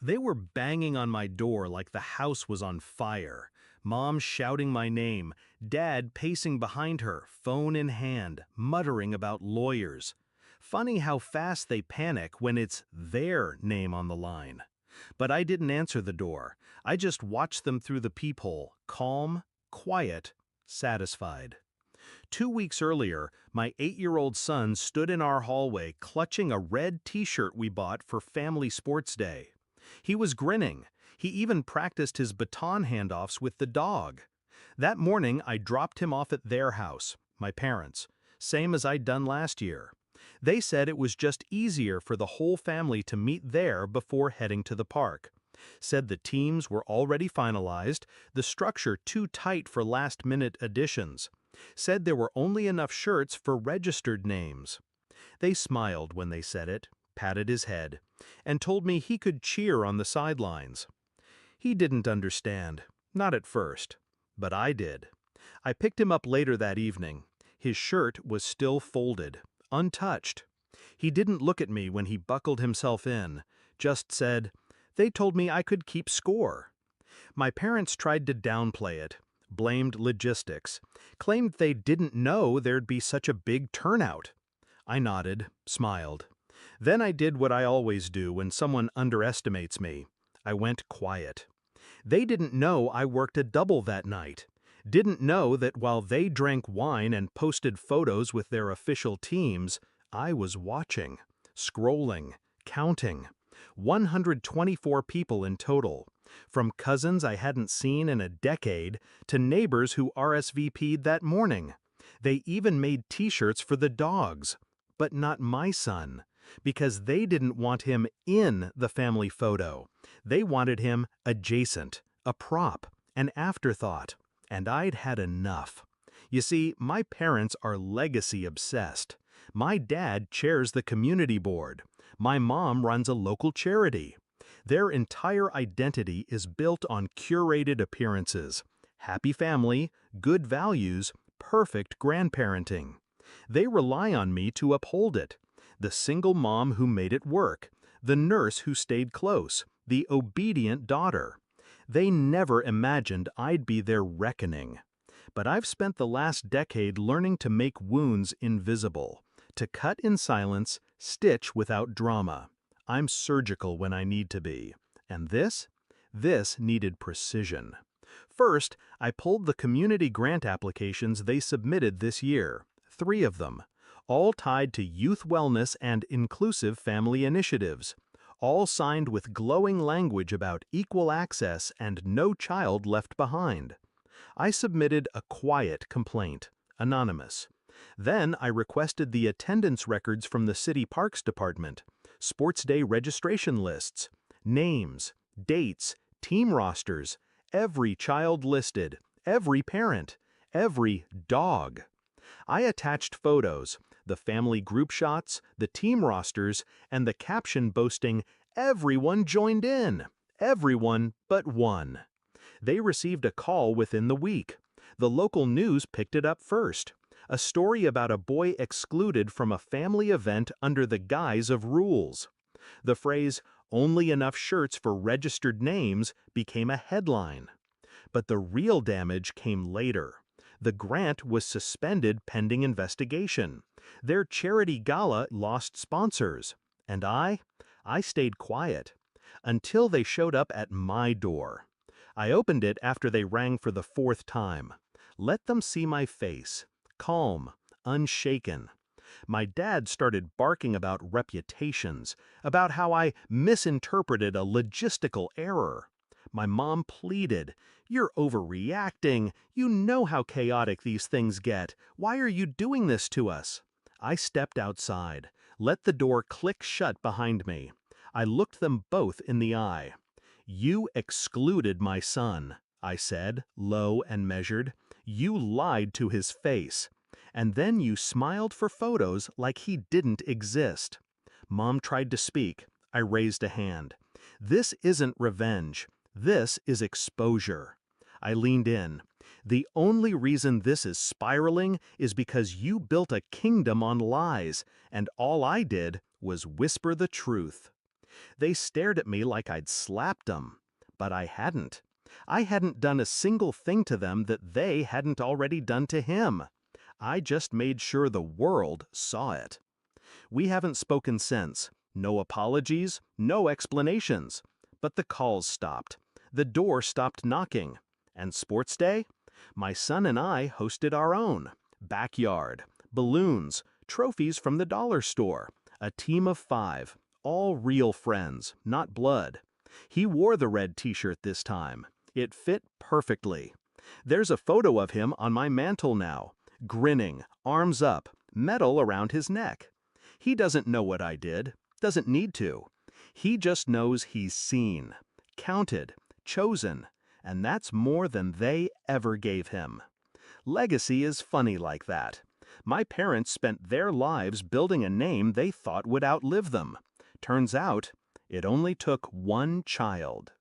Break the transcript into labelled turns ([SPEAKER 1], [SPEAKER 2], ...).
[SPEAKER 1] They were banging on my door like the house was on fire. Mom shouting my name, Dad pacing behind her, phone in hand, muttering about lawyers. Funny how fast they panic when it's their name on the line. But I didn't answer the door. I just watched them through the peephole, calm, quiet, satisfied. 2 weeks earlier, my 8-year-old son stood in our hallway clutching a red t-shirt we bought for Family Sports Day. He was grinning. He even practiced his baton handoffs with the dog. That morning, I dropped him off at their house, my parents, same as I'd done last year. They said it was just easier for the whole family to meet there before heading to the park. Said the teams were already finalized, the structure too tight for last-minute additions. Said there were only enough shirts for registered names. They smiled when they said it, patted his head, and told me he could cheer on the sidelines. He didn't understand, not at first, but I did. I picked him up later that evening. His shirt was still folded, untouched. He didn't look at me when he buckled himself in, just said, "They told me I could keep score." My parents tried to downplay it, blamed logistics, claimed they didn't know there'd be such a big turnout. I nodded, smiled. Then I did what I always do when someone underestimates me. I went quiet. They didn't know I worked a double that night. Didn't know that while they drank wine and posted photos with their official teams, I was watching, scrolling, counting. 124 people in total. From cousins I hadn't seen in a decade to neighbors who RSVP'd that morning. They even made t-shirts for the dogs, but not my son, because they didn't want him in the family photo. They wanted him adjacent, a prop, an afterthought, and I'd had enough. You see, my parents are legacy obsessed. My dad chairs the community board. My mom runs a local charity. Their entire identity is built on curated appearances, happy family, good values, perfect grandparenting. They rely on me to uphold it. The single mom who made it work, the nurse who stayed close, the obedient daughter. They never imagined I'd be their reckoning. But I've spent the last decade learning to make wounds invisible, to cut in silence, stitch without drama. I'm surgical when I need to be. And this needed precision. First, I pulled the community grant applications they submitted this year, 3 of them, all tied to youth wellness and inclusive family initiatives, all signed with glowing language about equal access and no child left behind. I submitted a quiet complaint, anonymous. Then I requested the attendance records from the City Parks Department, Sports Day registration lists, names, dates, team rosters, every child listed, every parent, every dog. I attached photos, the family group shots, the team rosters, and the caption boasting, "Everyone joined in, everyone but one." They received a call within the week. The local news picked it up first. A story about a boy excluded from a family event under the guise of rules. The phrase, "only enough shirts for registered names," became a headline. But the real damage came later. The grant was suspended pending investigation. Their charity gala lost sponsors. And I stayed quiet. Until they showed up at my door. I opened it after they rang for the 4th time. Let them see my face. Calm, unshaken. My dad started barking about reputations, about how I misinterpreted a logistical error. My mom pleaded, "You're overreacting. You know how chaotic these things get. Why are you doing this to us?" I stepped outside, let the door click shut behind me. I looked them both in the eye. "You excluded my son," I said, low and measured. "You lied to his face. And then you smiled for photos like he didn't exist." Mom tried to speak. I raised a hand. "This isn't revenge. This is exposure." I leaned in. "The only reason this is spiraling is because you built a kingdom on lies, and all I did was whisper the truth." They stared at me like I'd slapped them. But I hadn't. I hadn't done a single thing to them that they hadn't already done to him. I just made sure the world saw it. We haven't spoken since. No apologies, no explanations. But the calls stopped. The door stopped knocking. And sports day? My son and I hosted our own. Backyard, balloons, trophies from the dollar store. A team of 5, all real friends, not blood. He wore the red t-shirt this time. It fit perfectly. There's a photo of him on my mantle now, grinning, arms up, medal around his neck. He doesn't know what I did, doesn't need to. He just knows he's seen, counted, chosen, and that's more than they ever gave him. Legacy is funny like that. My parents spent their lives building a name they thought would outlive them. Turns out, it only took one child.